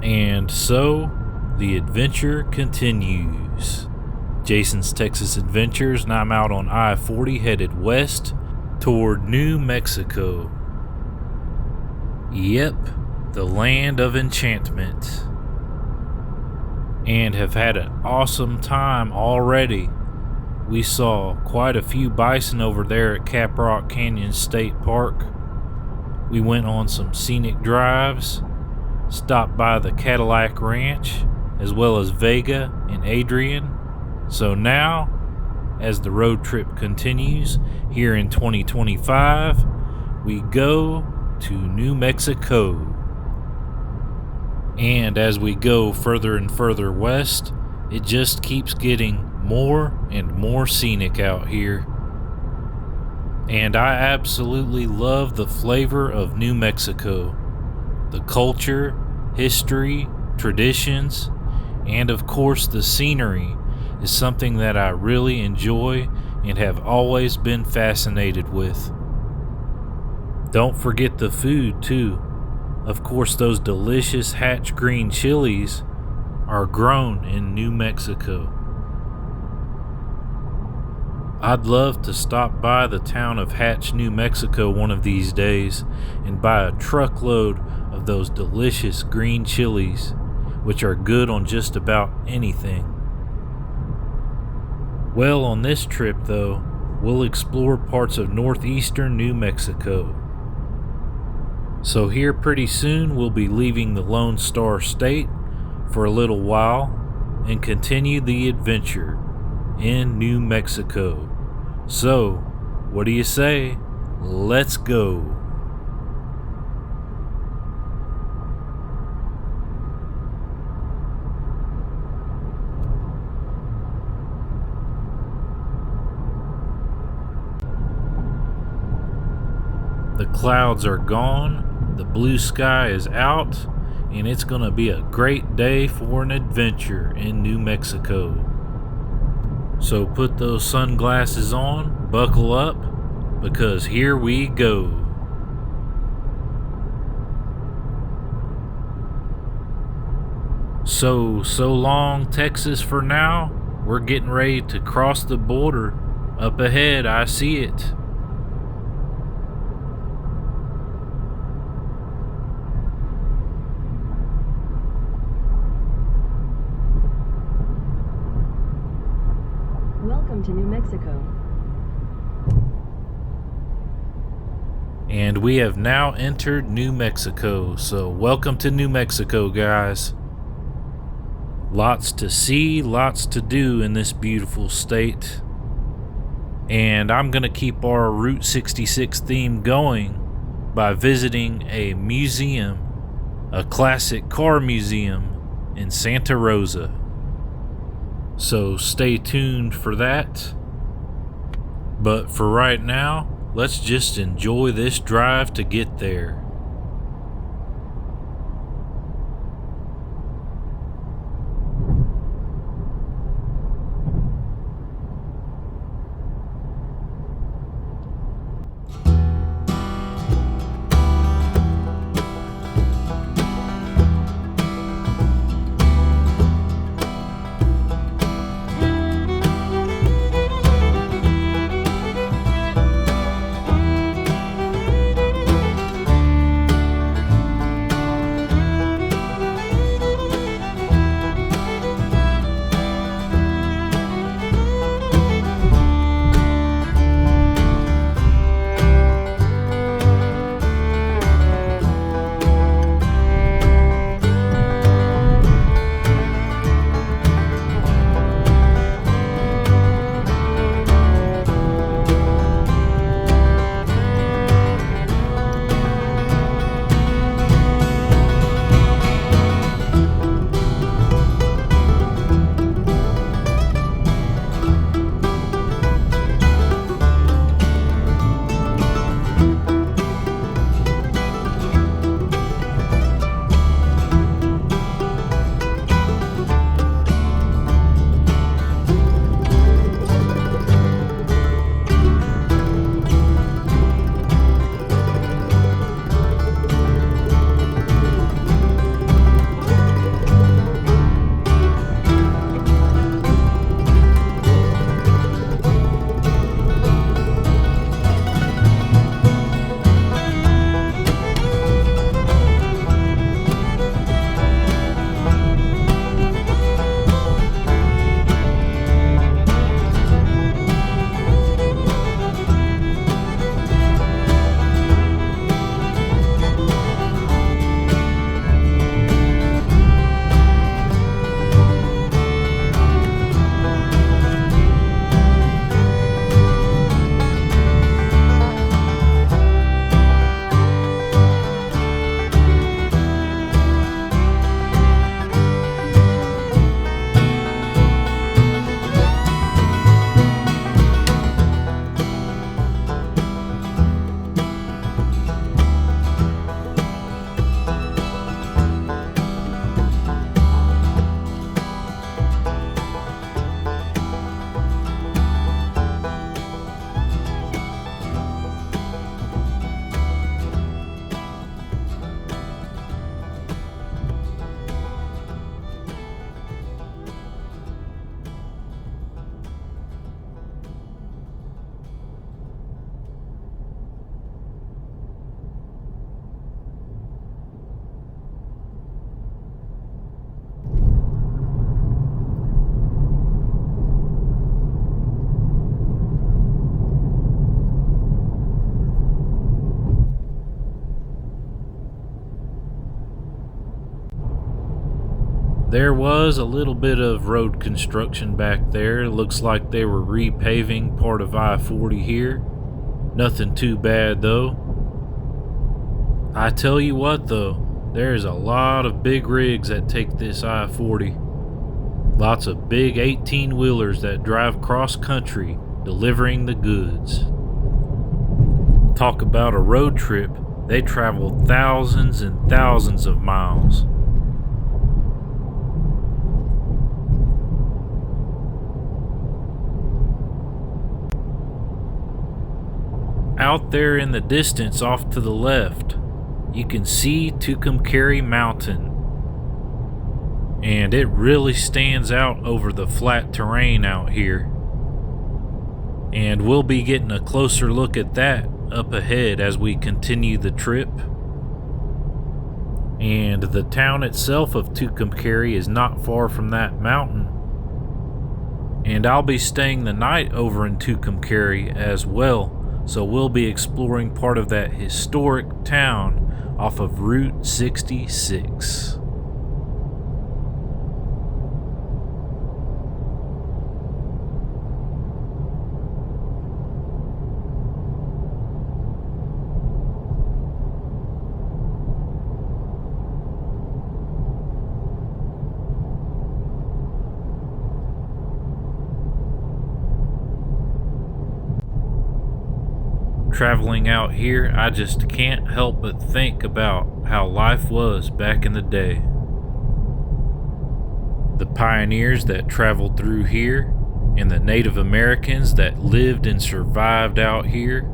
And so, the adventure continues. Jason's Texas Adventures, and I'm out on I-40 headed west toward New Mexico. Yep, the land of enchantment. And have had an awesome time already. We saw quite a few bison over there at Caprock Canyon State Park. We went on some scenic drives, stopped by the Cadillac Ranch, as well as Vega and Adrian. So now, as the road trip continues here in 2025, we go to New Mexico. And as we go further and further west, it just keeps getting more and more scenic out here. And I absolutely love the flavor of New Mexico. The culture, history, traditions, and of course the scenery is something that I really enjoy and have always been fascinated with. Don't forget the food too. Of course, those delicious Hatch green chilies are grown in New Mexico. I'd love to stop by the town of Hatch, New Mexico one of these days and buy a truckload of those delicious green chilies, which are good on just about anything. Well, on this trip though, we'll explore parts of northeastern New Mexico. So here pretty soon we'll be leaving the Lone Star State for a little while and continue the adventure in New Mexico. So, what do you say? Let's go. The clouds are gone, the blue sky is out, and it's gonna be a great day for an adventure in New Mexico. So put those sunglasses on, buckle up, because here we go. So long Texas for now. We're getting ready to cross the border. Up ahead, I see it. Welcome to New Mexico. And we have now entered New Mexico, so welcome to New Mexico, guys. Lots to see, lots to do in this beautiful state. And I'm going to keep our Route 66 theme going by visiting a museum, a classic car museum in Santa Rosa. So stay tuned for that. But for right now, let's just enjoy this drive to get there. There was a little bit of road construction back there. Looks like they were repaving part of I-40 here. Nothing too bad though. I tell you what though, there's a lot of big rigs that take this I-40. Lots of big 18-wheelers that drive cross country delivering the goods. Talk about a road trip, they travel thousands and thousands of miles. Out there in the distance off to the left, you can see Tucumcari Mountain. And it really stands out over the flat terrain out here. And we'll be getting a closer look at that up ahead as we continue the trip. And the town itself of Tucumcari is not far from that mountain. And I'll be staying the night over in Tucumcari as well. So we'll be exploring part of that historic town off of Route 66. Traveling out here, I just can't help but think about how life was back in the day. The pioneers that traveled through here, and the Native Americans that lived and survived out here.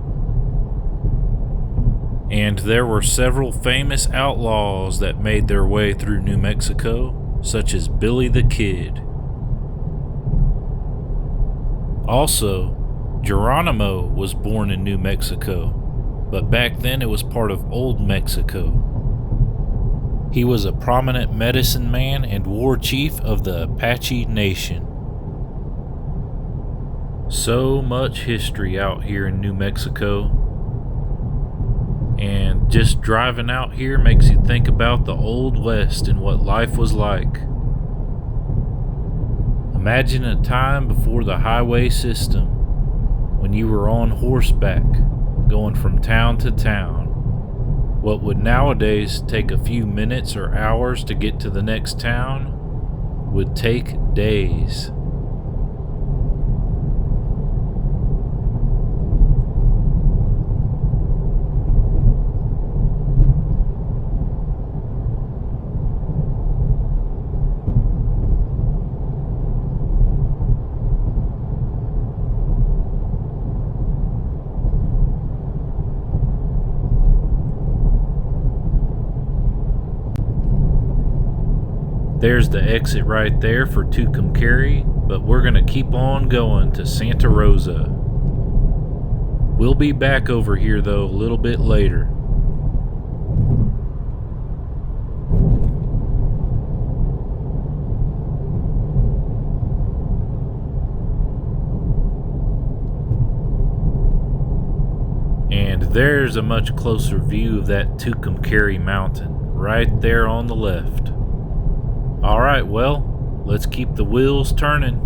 And there were several famous outlaws that made their way through New Mexico, such as Billy the Kid. Also, Geronimo was born in New Mexico, but back then it was part of Old Mexico. He was a prominent medicine man and war chief of the Apache Nation. So much history out here in New Mexico, and just driving out here makes you think about the Old West and what life was like. Imagine a time before the highway system, when you were on horseback, going from town to town. What would nowadays take a few minutes or hours to get to the next town would take days. There's the exit right there for Tucumcari, but we're gonna keep on going to Santa Rosa. We'll be back over here though a little bit later. And there's a much closer view of that Tucumcari Mountain, right there on the left. Alright, well, let's keep the wheels turning.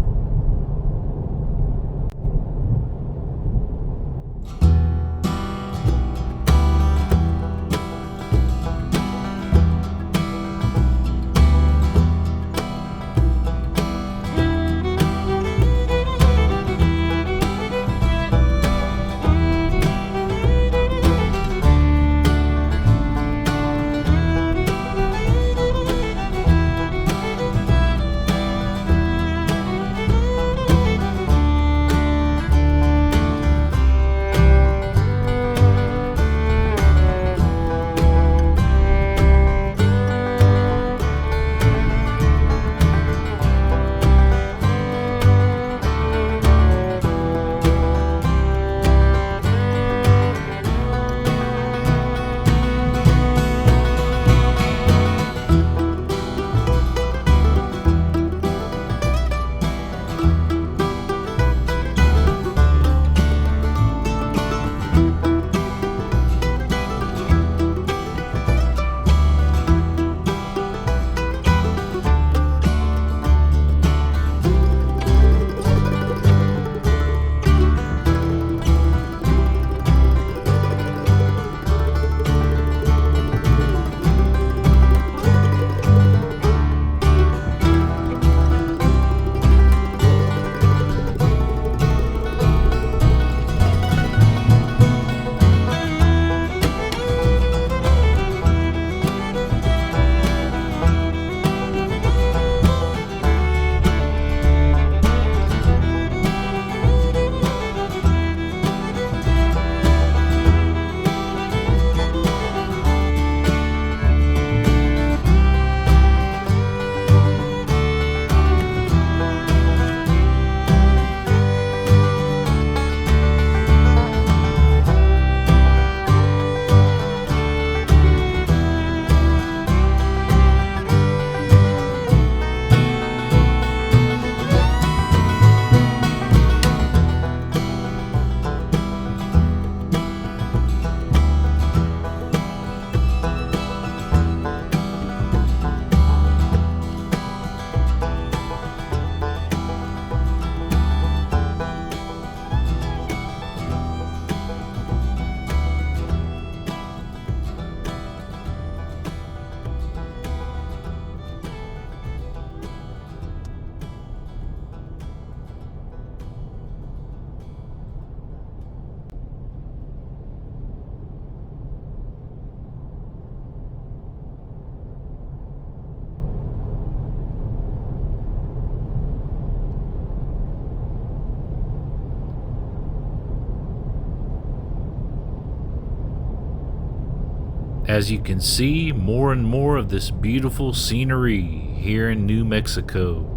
As you can see, more and more of this beautiful scenery here in New Mexico.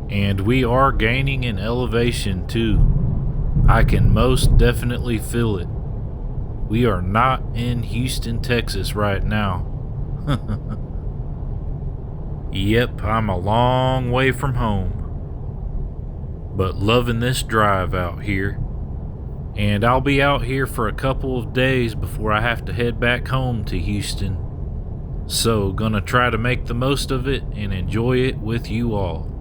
And we are gaining in elevation too. I can most definitely feel it. We are not in Houston, Texas right now. Yep, I'm a long way from home. But loving this drive out here. And I'll be out here for a couple of days before I have to head back home to Houston. So, gonna try to make the most of it and enjoy it with you all.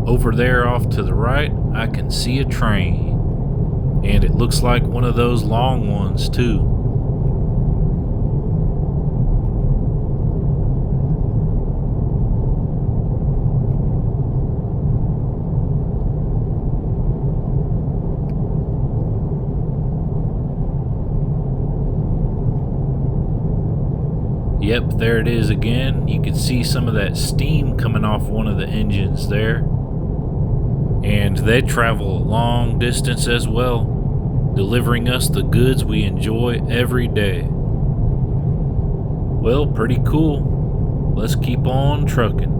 Over there off to the right, I can see a train. And it looks like one of those long ones too. Yep, there it is again. You can see some of that steam coming off one of the engines there. And they travel a long distance as well, delivering us the goods we enjoy every day. Well, pretty cool. Let's keep on trucking.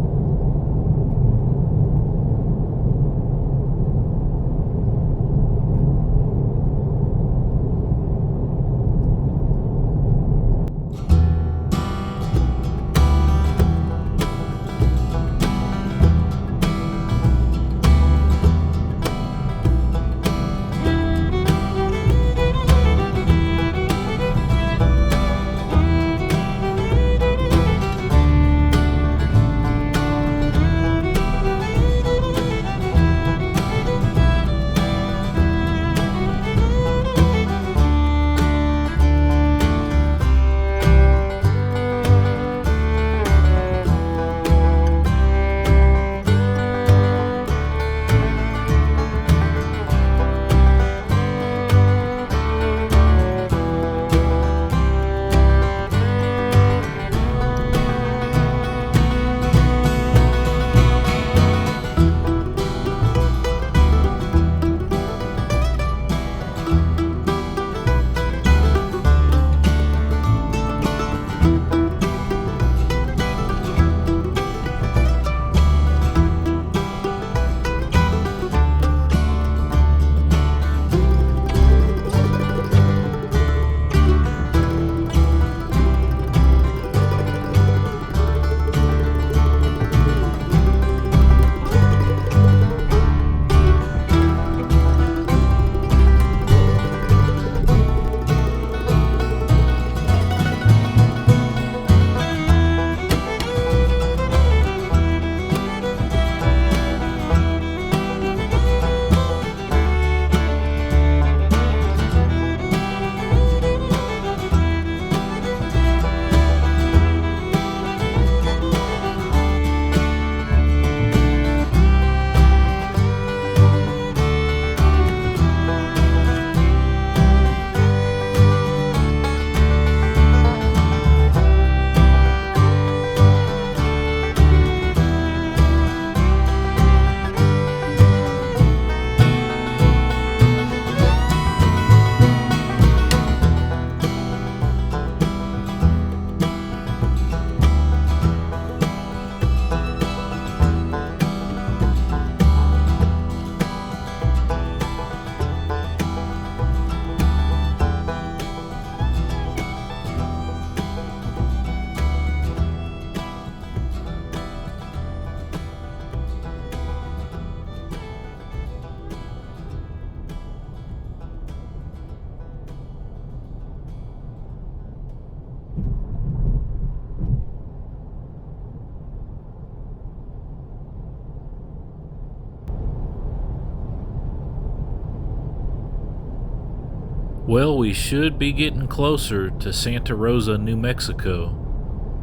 Well, we should be getting closer to Santa Rosa, New Mexico,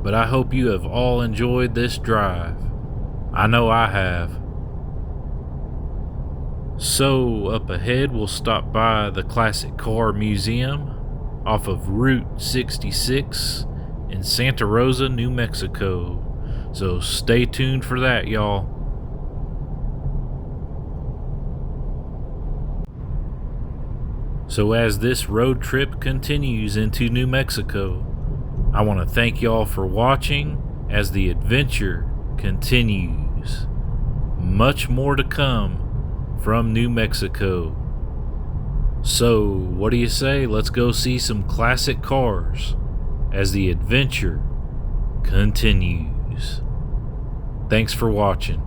but I hope you have all enjoyed this drive. I know I have. So, up ahead, we'll stop by the Classic Car Museum off of Route 66 in Santa Rosa, New Mexico. So stay tuned for that, y'all. So as this road trip continues into New Mexico, I want to thank y'all for watching as the adventure continues. Much more to come from New Mexico. So, what do you say? Let's go see some classic cars as the adventure continues. Thanks for watching.